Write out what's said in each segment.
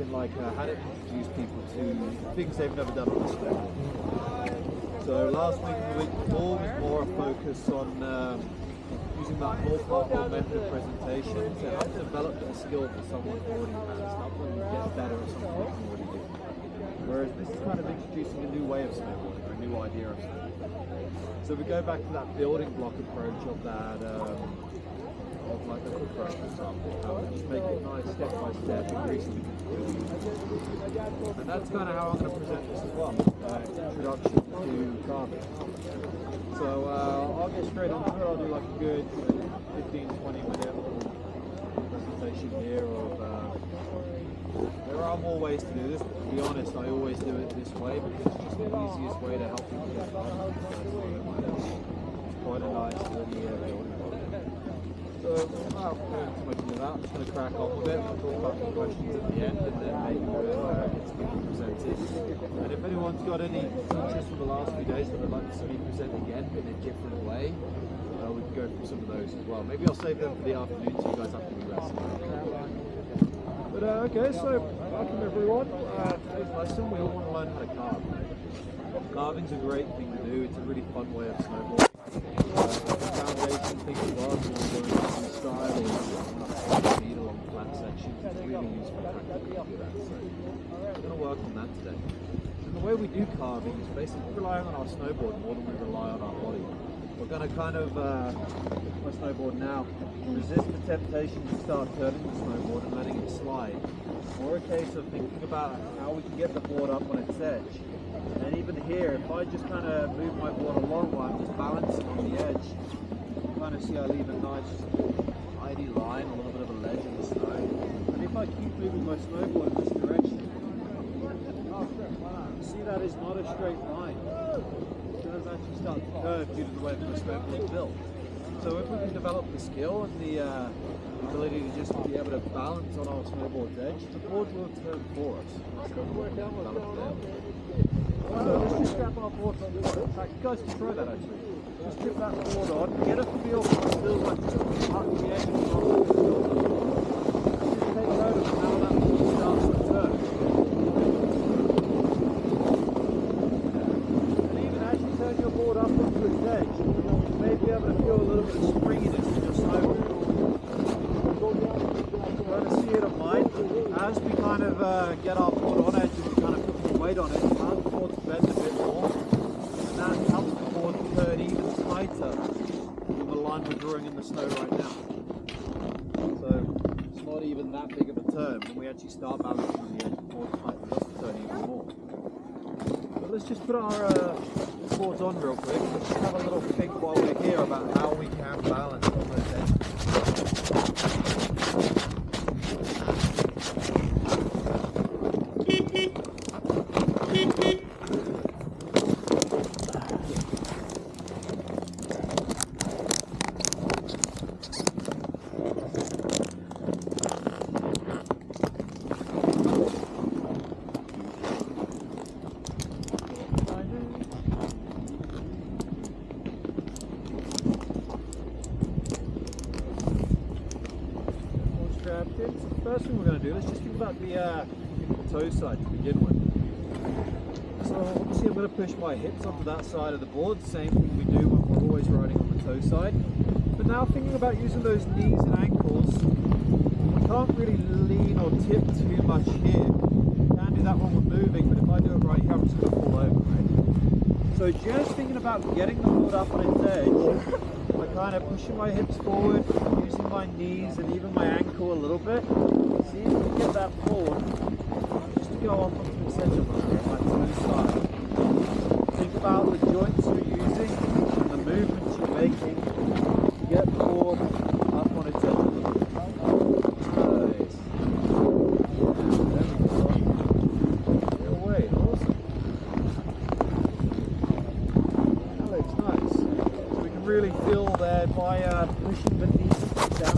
been like how to introduce people to things they've never done on the snowboard. So last week and the week before was more a focus on using that multi-part method of presentation to help develop the skill for someone who already has, help them get better at something they can already do. Whereas this is kind of introducing a new way of snowboarding, or a new idea of snowboarding. So we go back to that building block approach of that, of like the quick rope, for example, how we just make it nice step by step, increasing the difficulty. And that's kind of how I'm going to present this as well, introduction to carving. So I'll get straight onto it. I'll do like a good 15-20 minute presentation here of there are more ways to do this, but to be honest, I always do it this way because it's just the easiest way to help people get started. It's quite a nice linear building block. So without going too much into that, I'm just going to crack on with it. I'll talk about the questions at the end, and then maybe we'll get to people presented. And if anyone's got any teachers from the last few days that would like to see me present again in a different way, we can go through some of those as well. Maybe I'll save them for the afternoon so you guys have to be rested. But okay, so welcome everyone. Today's lesson, we all want to learn how to carve. Carving's a great thing to do. It's a really fun way of snowboarding. The foundation thing as well, so we're going to style or speed along flat sections. It's really useful practice to do that. So we're going to work on that today. And the way we do carving is basically relying on our snowboard more than we rely on our body. We're going to kind of, my snowboard now, resist the temptation to start turning the snowboard and letting it slide. More a case of thinking about how we can get the board up on its edge. And even here, if I just kind of move my board along while I'm just balancing on the edge, you kind of see I leave a nice tidy line, a little bit of a ledge in the snow. And if I keep moving my snowboard in this direction, you see that is not a straight line. Actually start to curve due to the way that the snowboard is built. So if we can develop the skill and the ability to just be able to balance on our snowboard's edge, the board will turn for us. So let's just strap our boards on. In fact, you guys can try that actually. Just strip that board on, get a feel for what it feels like to up the edge of the board. Just take note of how that board starts to turn. Turn your board up onto its edge, you may be able to feel a little bit of springiness in your snowboard. Try to see it on mine. As we kind of get our board on edge and we kind of put more weight on it, allow the board to bend a bit more, and that helps the board to turn even tighter than the line we're drawing in the snow right now. So it's not even that big of a turn. When we actually start balancing on the edge, the board tightens up to turn even more. But let's just put our boards on real quick. Let's just have a little think while we're here about how we can balance on those edges. First thing we're going to do, let's just think about the toe side to begin with. So obviously I'm going to push my hips onto that side of the board, same thing we do when we're always riding on the toe side. But now thinking about using those knees and ankles, we can't really lean or tip too much here. We can do that when we're moving, but if I do it right here, I'm just going to fall over, right? So just thinking about getting the board up on its edge, I'm kind of pushing my hips forward, using my knees and even my ankle a little bit. See if we can get that forward, just to go up onto the edge of my toe side. Think about the joints you're using and the movements you're making to get the board up on its edge a little bit. Nice. There we go. Get away, awesome. That looks nice. So we can really feel there by pushing the knees down.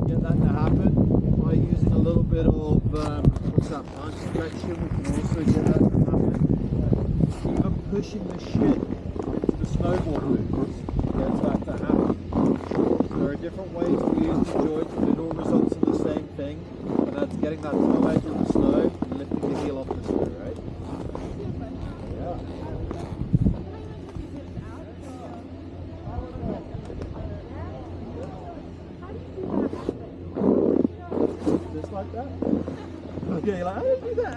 Get that to happen by using a little bit of what's that, punch stretching. We can also get that to happen. Even pushing the shin into the snowboard movements gets that to happen. So there are different ways to use the joints, but it all results in the same thing, and that's getting that toe edge on the snow and lifting the heel off the snow, right? Yeah. Just like that? Okay, you're like, how do you do that?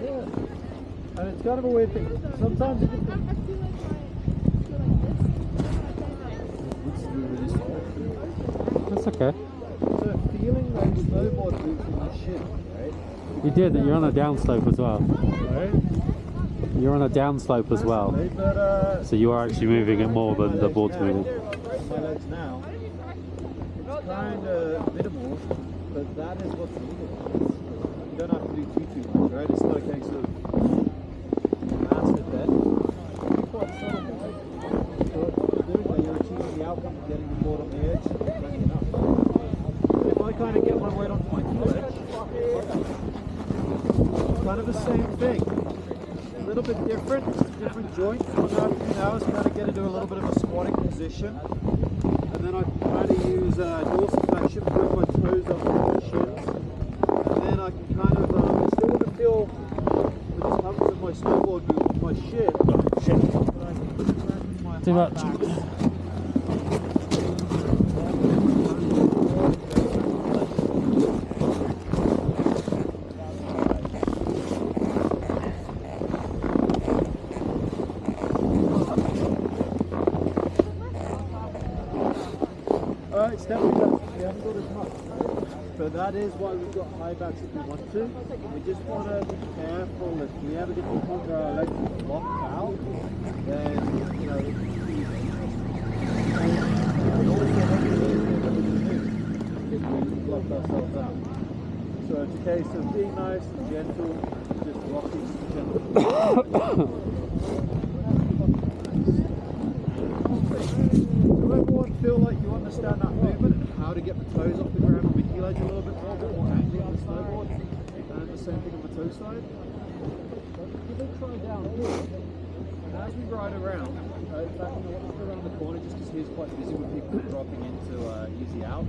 Yeah. And it's kind of a weird thing. Sometimes it can be... That's okay. So feeling those snowboard boots in your shin, right? You did that. You're on a downslope as well. Right? You're on a downslope as well. But, So you are actually moving it more than the board's moving. My legs now. It's kind of minimal, but that is what's needed. You don't have to do too much, right? It's not a case of massive bend. It's quite subtle, right? So what you're doing there, you're achieving the outcome of getting the board on the edge. Enough. If I kind of get my weight onto my heel edge, it's kind of the same thing. A little bit different joint. What I have to do now is kind of get into a little bit of a squatting position. And then I try to use dorsiflexion, bring my toes up to my shins. And then I can kind of, still want to feel the discomfort of my snowboard boot with my shin. But I can use my Too much. It's definitely less. We haven't got as much. But that is why we've got high backs if we want to. We just want to be careful if we ever get to the point where our legs are locked out, then, you know, it's easy. And also what we do is we lock ourselves out. So it's a case of being nice and gentle, just rocking gently. Feel like you understand that movement and how to get the toes off the ground and the heel edge a little bit more angling on the snowboard, and the same thing on the toe side. Give it a try down here, and as we ride around, in fact, I want to go around the corner just because he's quite busy with people dropping into easy out.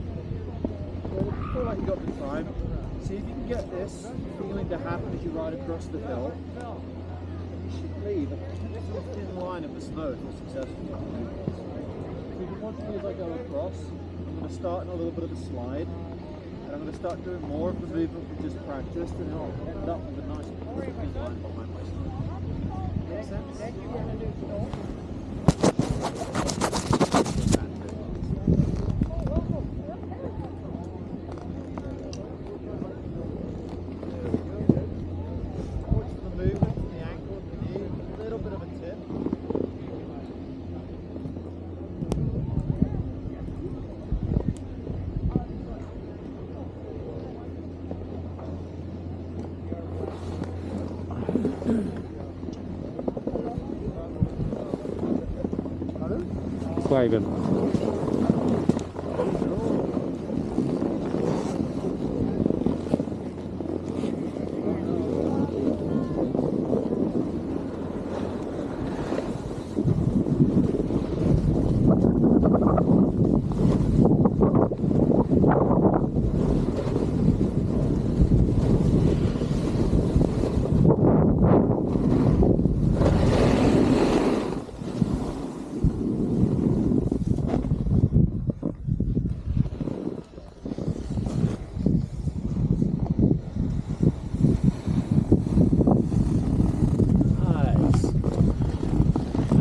So if you feel like you got the time, see if you can get this feeling to happen as you ride across the hill. You should leave a thin line of the snow if you're successful. So you can watch me as I go across. I'm going to start in a little bit of a slide, and I'm going to start doing more of the movement we just practiced, and I'll end up with a nice thin line behind my slide. Make sense? Waving.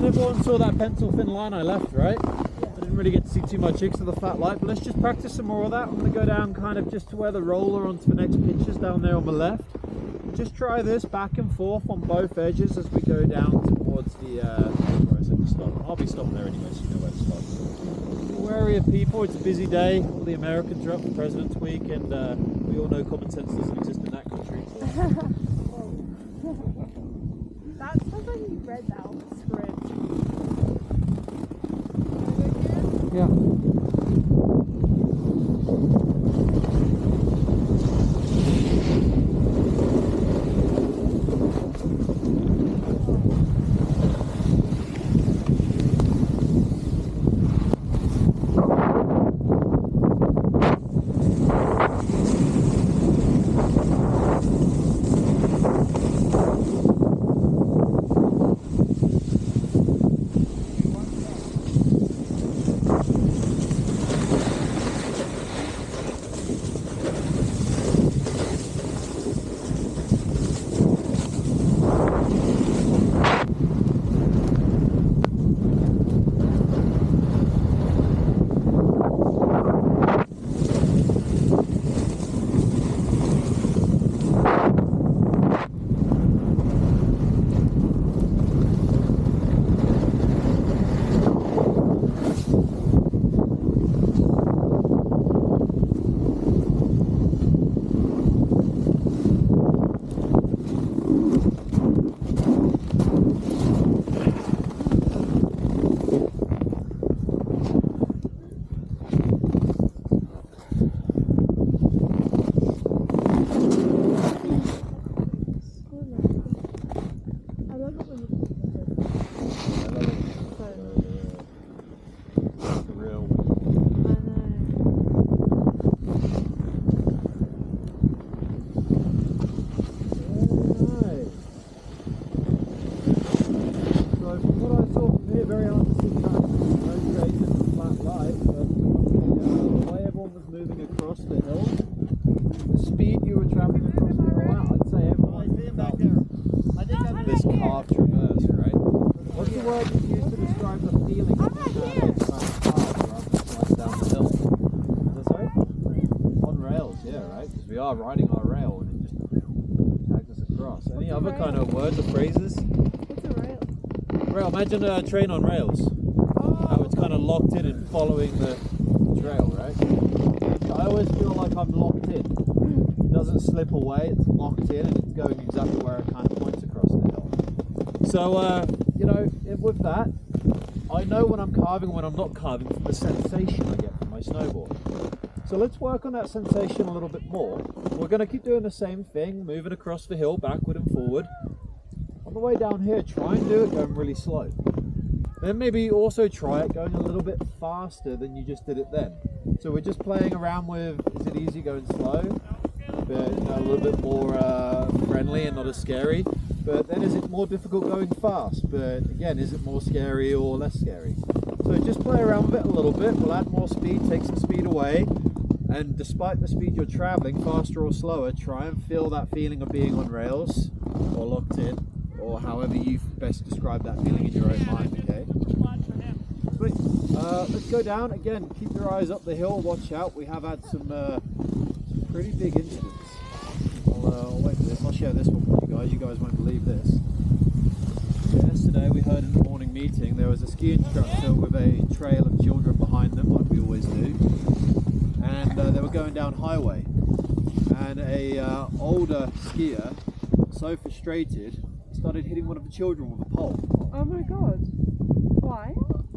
Everyone saw that pencil thin line I left, right? I didn't really get to see too much because of the flat light, but let's just practice some more of that. I'm going to go down kind of just to where the roller onto the next pitches down there on the left. Just try this back and forth on both edges as we go down towards the where I said to stop. I'll be stopping there anyway, so you know where to stop. Be wary of people, it's a busy day. All the Americans are up for President's Week, and we all know common sense doesn't exist in that country. So. That sounds like you read that on the script. Yeah. across the hill, the speed you were traveling across the hill at, I'd say everyone felt this carved traverse, right? What's the word you use to describe the feeling of this carved rather than sliding down the hill? Is that sorry? On rails, yeah, right? Because we are riding our rail and it just tags us across. Any other kind of words or phrases? What's a rail? Rail, imagine a train on rails. How it's kind of locked in and following the trail, right? I always feel like I'm locked in. It doesn't slip away, it's locked in and it's going exactly where it kind of points across the hill. So, you know, with that, I know when I'm carving and when I'm not carving from the sensation I get from my snowboard. So let's work on that sensation a little bit more. We're going to keep doing the same thing, moving across the hill, backward and forward. On the way down here, try and do it going really slow. Then maybe also try it going a little bit faster than you just did it then. So we're just playing around with, is it easy going slow? But you know, a little bit more friendly and not as scary. But then is it more difficult going fast? But again, is it more scary or less scary? So just play around with it a little bit. We'll add more speed, take some speed away. And despite the speed you're traveling, faster or slower, try and feel that feeling of being on rails or locked in, or however you best describe that feeling in your own mind, okay? Sweet. Let's go down. Again, keep your eyes up the hill, watch out. We have had some pretty big incidents. I'll wait for this. I'll share this one with you guys. You guys won't believe this. Yesterday we heard in the morning meeting there was a ski instructor with a trail of children behind them, like we always do. And they were going down highway. And a older skier, so frustrated, started hitting one of the children with a pole. Oh my god. Why?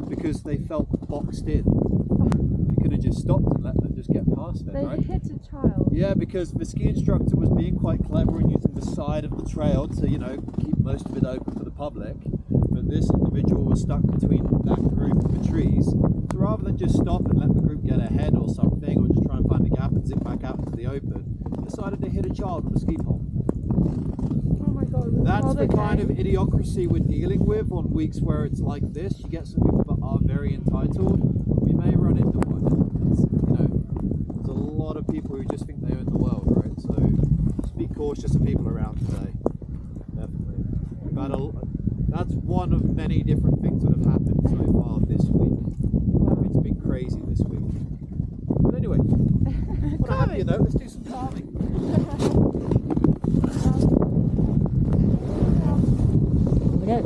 Because they felt boxed in. They could have just stopped and let them just get past them, They right? hit a child. Yeah, because the ski instructor was being quite clever and using the side of the trail to, you know, keep most of it open for the public. But this individual was stuck between that group of the trees. So rather than just stop and let the group get ahead or something, or just try and find a gap and zip back out into the open, decided to hit a child with a ski pole. Oh my god. That's the kind of idiocracy we're dealing with on weeks where it's like this. You get some people that are very entitled. We may run into one. It's, you know, there's a lot of people who just think they own the world, right? So just be cautious of people around today. Definitely. That's one of many different things that have happened so far this week. It's been crazy this week. But anyway, on a happier note, let's do some carving. Okay.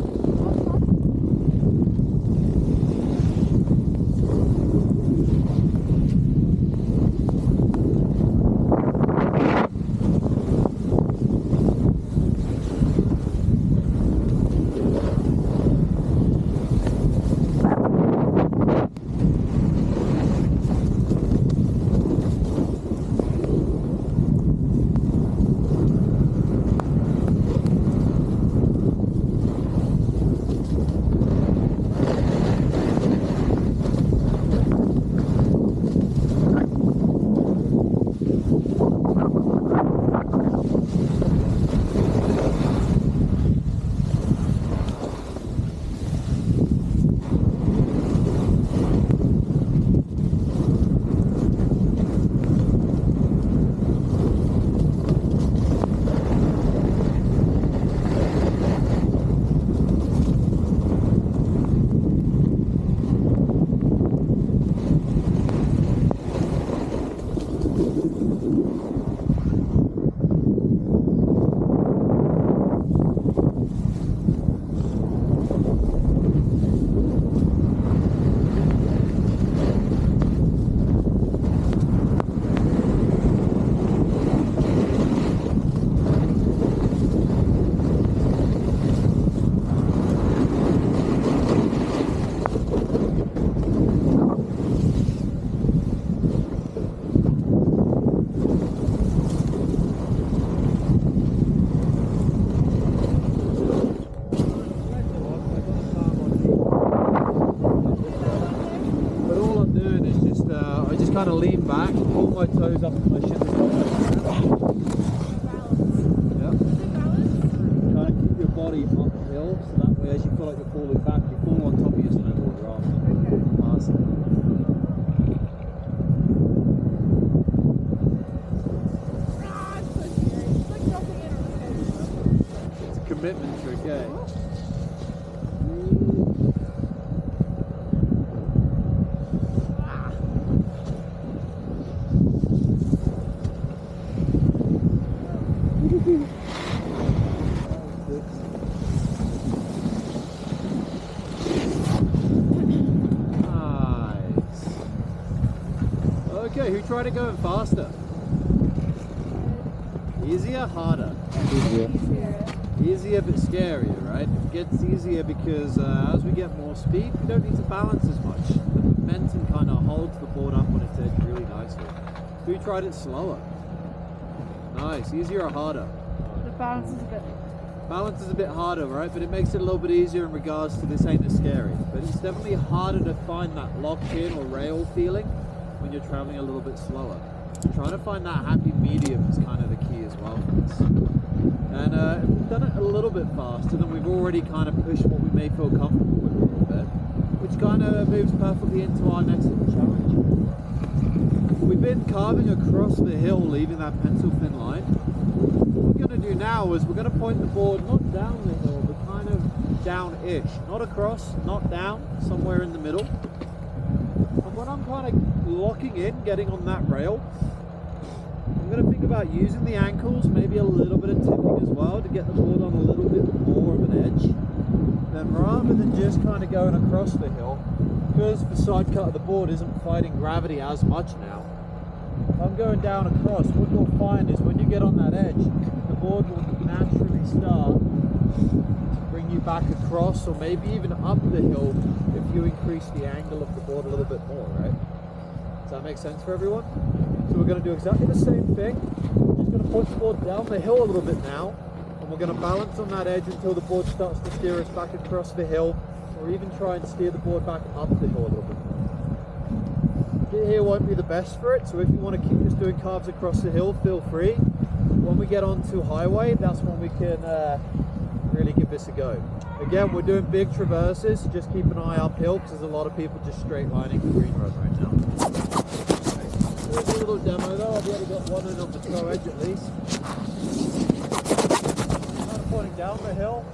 Kind of lean back, pull my toes up to my shins. Yeah. Kind of keep your body on the hill, so that way as you feel like you're falling back, you fall on top of your snowboard rather than passing. commitment trick, eh? Nice. Okay, who tried it going faster? Easier, harder? Easier. Easier but scarier, right? It gets easier because as we get more speed, we don't need to balance as much. The momentum kind of holds the board up on its edge really nicely. Who tried it slower? Nice. Easier or harder? The balance is a bit. Balance is a bit harder, right? But it makes it a little bit easier in regards to this ain't as scary. But it's definitely harder to find that locked in or rail feeling when you're traveling a little bit slower. Trying to find that happy medium is kind of the key as well for this. And if we've done it a little bit faster, then we've already kind of pushed what we may feel comfortable with a little bit, which kind of moves perfectly into our next little challenge. We've been carving across the hill, leaving that pencil thin line. What we're going to do now is we're going to point the board not down the hill, but kind of down-ish. Not across, not down, somewhere in the middle. And when I'm kind of locking in, getting on that rail, I'm going to think about using the ankles, maybe a little bit of tipping as well to get the board on a little bit more of an edge. Then rather than just kind of going across the hill, because the side cut of the board isn't fighting gravity as much now, I'm going down across. What you'll find is when you get on that edge, the board will naturally start to bring you back across or maybe even up the hill if you increase the angle of the board a little bit more, right? Does that make sense for everyone? So we're going to do exactly the same thing. We're just going to point the board down the hill a little bit now, and we're going to balance on that edge until the board starts to steer us back across the hill, or even try and steer the board back up the hill a little bit more. Get here won't be the best for it, so if you want to keep just doing carves across the hill, feel free. When we get onto highway, that's when we can really give this a go. Again, we're doing big traverses, so just keep an eye uphill because there's a lot of people just straight lining the green road right now. Here's a little demo though, I'll be able to get one in on the toe edge at least. Kind of pointing down the hill.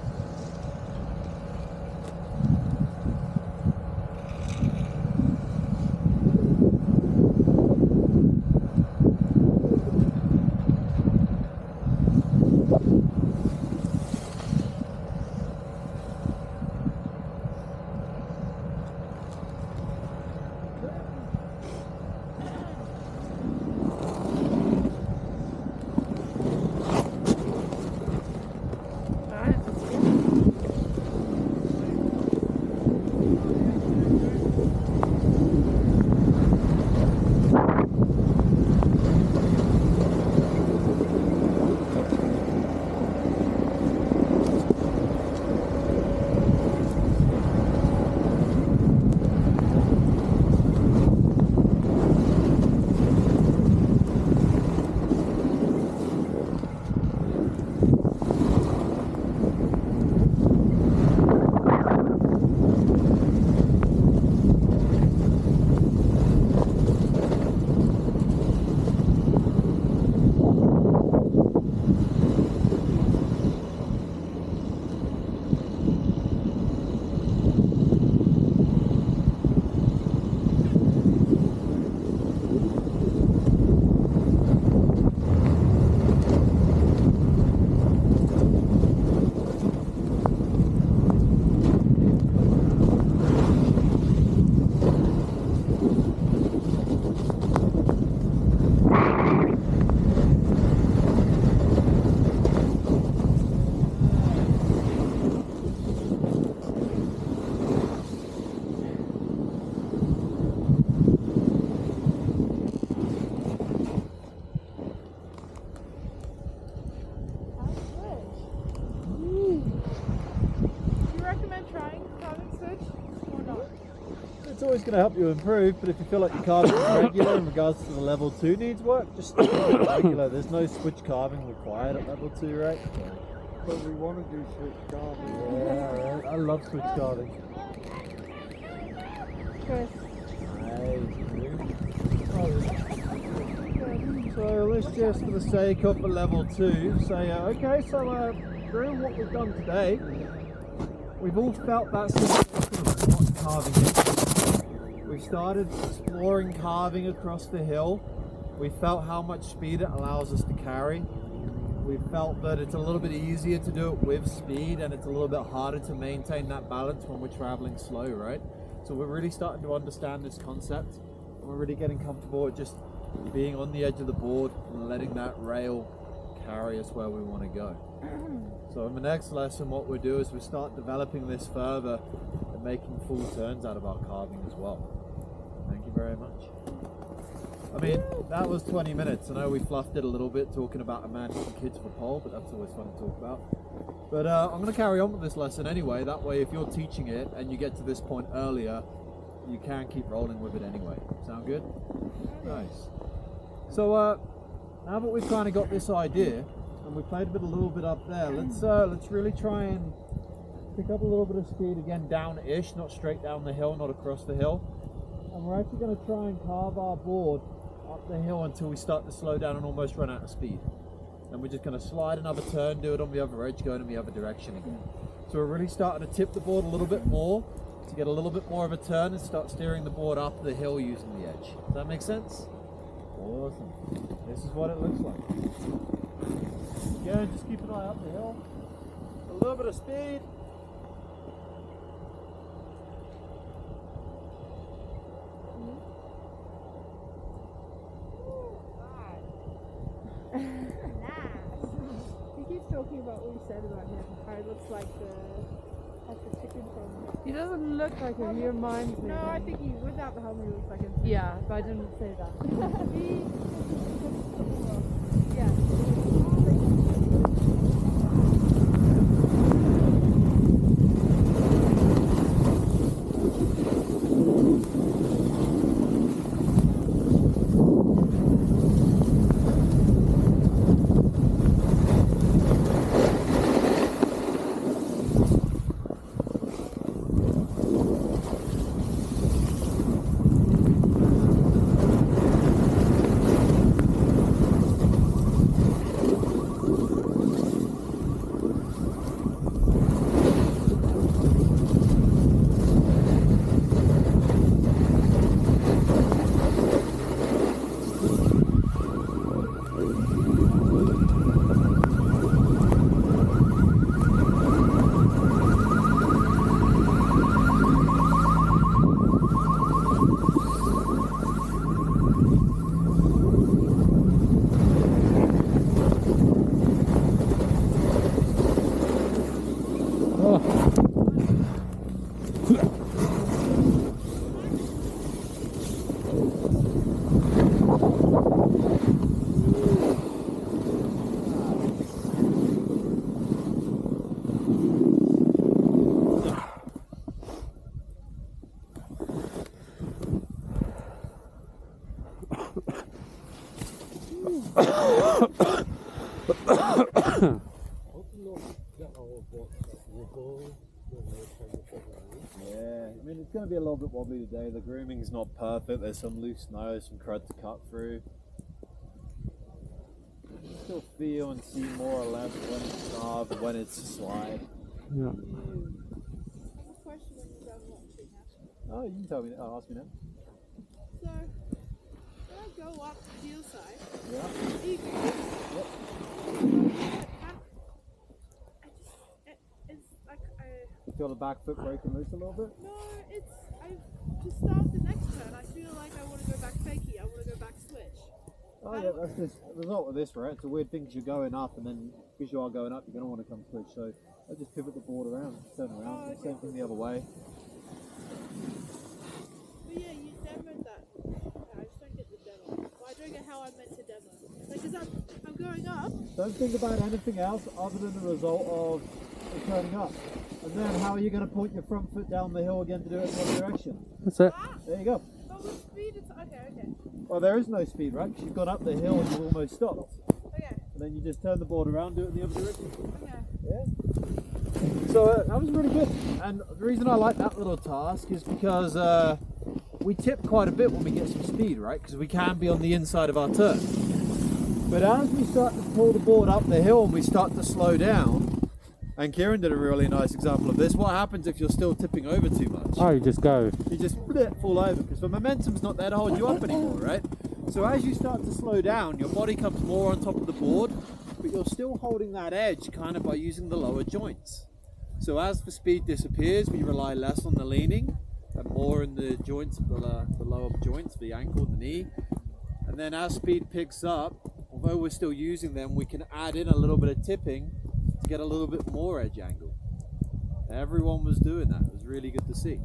It's always going to help you improve, but if you feel like your carving is regular in regards to the level 2 needs work, just stick with it regular. There's no switch carving required at level 2, right? But we want to do switch carving. Yeah, right. I love switch carving. Chris. So let's just, for the sake of the level 2, say, okay, so through what we've done today, we've all felt that sensation of what carving is. We've started exploring carving across the hill. We felt how much speed it allows us to carry. We felt that it's a little bit easier to do it with speed, and it's a little bit harder to maintain that balance when we're traveling slow, right? So we're really starting to understand this concept, and we're really getting comfortable with just being on the edge of the board and letting that rail carry us where we want to go. So in the next lesson, what we'll do is we start developing this further and making full turns out of our carving as well. Thank you very much. I mean, that was 20 minutes. I know we fluffed it a little bit talking about a man hitting kids for pole, but that's always fun to talk about. But I'm going to carry on with this lesson anyway. That way, if you're teaching it and you get to this point earlier, you can keep rolling with it anyway. Sound good? Nice. So now that we've kind of got this idea, and we played a little bit up there, let's really try and pick up a little bit of speed again, down-ish, not straight down the hill, not across the hill. And we're actually going to try and carve our board up the hill until we start to slow down and almost run out of speed. And we're just going to slide another turn, do it on the other edge, going in the other direction again. So we're really starting to tip the board a little bit more to get a little bit more of a turn and start steering the board up the hill using the edge. Does that make sense? Awesome. This is what it looks like. Again, just keep an eye up the hill. A little bit of speed. He keeps talking about what you said about him, how he looks like the chicken from... He doesn't look like him, he reminds me. No, I think he, without the helmet, he looks like him. Yeah, but I didn't say that. Yeah. Yeah, I mean, it's going to be a little bit wobbly today. The grooming's not perfect. There's some loose snow, some crud to cut through. You can still feel and see more or less when it's carved, when it's a slide. Yeah. Oh, you can tell me. Oh, ask me now. So, when I go up the hillside, Yeah. eagle, Yep. it's like You feel the back foot breaking loose a little bit? no, it's to start the next turn. I feel like I want to go back fakie. I want to go back switch. Oh yeah, that's just the result of this, right? It's a weird thing because you're going up, and then because you are going up, you're going to want to come switch. So I just pivot the board around, turn around, Oh, okay. same thing the other way. But yeah, you demoed that. I just don't get the demo. Well, I don't get how I meant to demo. Like, because I'm going up. Don't think about anything else other than the result of turning up. And then how are you going to point your front foot down the hill again to do it in the other direction? That's it. There you go. But with speed, it's okay. Well, there is no speed, right? Because you've gone up the hill and you've almost stopped. Okay. And then you just turn the board around, do it in the other direction. Okay. Yeah. So that was really good. And the reason I like that little task is because we tip quite a bit when we get some speed, right? Because we can be on the inside of our turn. But as we start to pull the board up the hill and we start to slow down, And Kieran did a really nice example of this. What happens if you're still tipping over too much? Oh, you just go. You just fall over because the momentum's not there to hold you up anymore, right? So as you start to slow down, your body comes more on top of the board, but you're still holding that edge kind of by using the lower joints. So as the speed disappears, we rely less on the leaning and more in the joints, the lower joints, the ankle, the knee. And then as speed picks up, although we're still using them, we can add in a little bit of tipping to get a little bit more edge angle. Everyone was doing that. It was really good to see.